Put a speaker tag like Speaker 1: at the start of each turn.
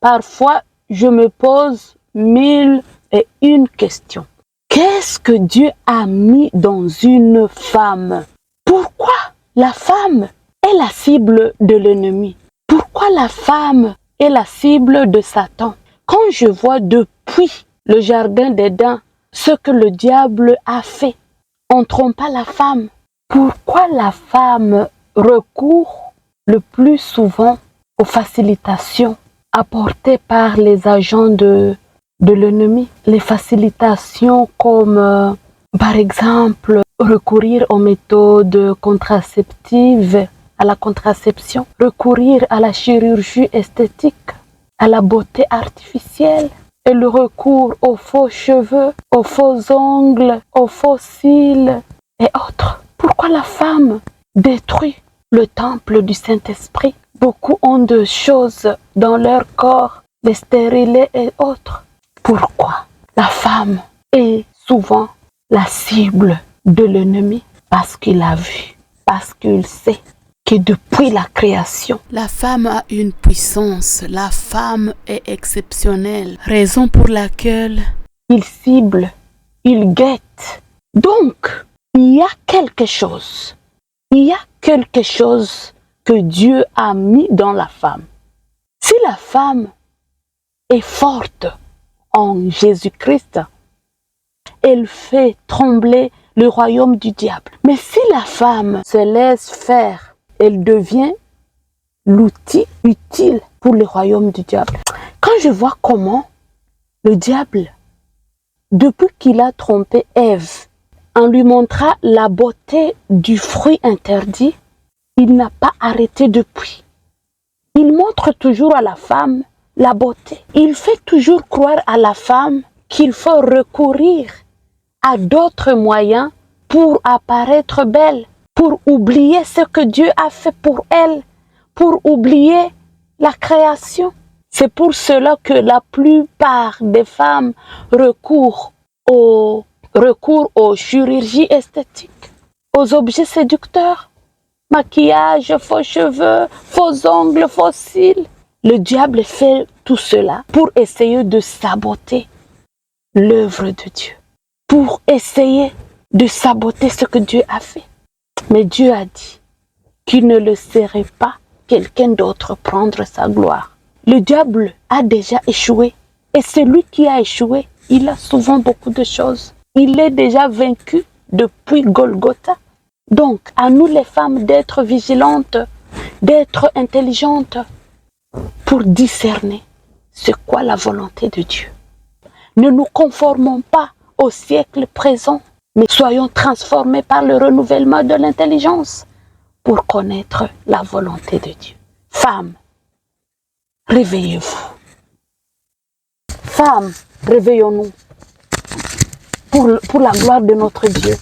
Speaker 1: Parfois, je me pose 1001 questions. Qu'est-ce que Dieu a mis dans une femme? Pourquoi la femme est la cible de l'ennemi? Pourquoi la femme est la cible de Satan? Quand je vois depuis le jardin d'Éden ce que le diable a fait en trompant la femme, pourquoi la femme recourt le plus souvent aux facilitations apportées par les agents de l'ennemi? Les facilitations comme, par exemple, recourir aux méthodes contraceptives, à la contraception, recourir à la chirurgie esthétique, à la beauté artificielle, et le recours aux faux cheveux, aux faux ongles, aux faux cils et autres. Pourquoi la femme détruit le temple du Saint-Esprit? Beaucoup ont de choses dans leur corps, les stérilés et autres. Pourquoi la femme est souvent la cible de l'ennemi? Parce qu'il a vu, parce qu'il sait que depuis la création,
Speaker 2: la femme a une puissance, la femme est exceptionnelle, raison pour laquelle
Speaker 1: il cible, il guette. Donc, il y a quelque chose que Dieu a mis dans la femme. Si la femme est forte en Jésus-Christ, elle fait trembler le royaume du diable. Mais si la femme se laisse faire, elle devient l'outil utile pour le royaume du diable. Quand je vois comment le diable, depuis qu'il a trompé Ève, en lui montrant la beauté du fruit interdit, il n'a pas arrêté depuis. Il montre toujours à la femme la beauté. Il fait toujours croire à la femme qu'il faut recourir à d'autres moyens pour apparaître belle, pour oublier ce que Dieu a fait pour elle, pour oublier la création. C'est pour cela que la plupart des femmes recourent aux chirurgies esthétiques, aux objets séducteurs, maquillage, faux cheveux, faux ongles, faux cils. Le diable fait tout cela pour essayer de saboter l'œuvre de Dieu, pour essayer de saboter ce que Dieu a fait. Mais Dieu a dit qu'il ne laisserait pas quelqu'un d'autre prendre sa gloire. Le diable a déjà échoué. Et celui qui a échoué, il a souvent beaucoup de choses. Il est déjà vaincu depuis Golgotha. Donc, à nous les femmes d'être vigilantes, d'être intelligentes pour discerner c'est quoi la volonté de Dieu. Ne nous conformons pas au siècle présent, mais soyons transformés par le renouvellement de l'intelligence pour connaître la volonté de Dieu. Femmes, réveillez-vous. Femmes, réveillons-nous pour la gloire de notre Dieu.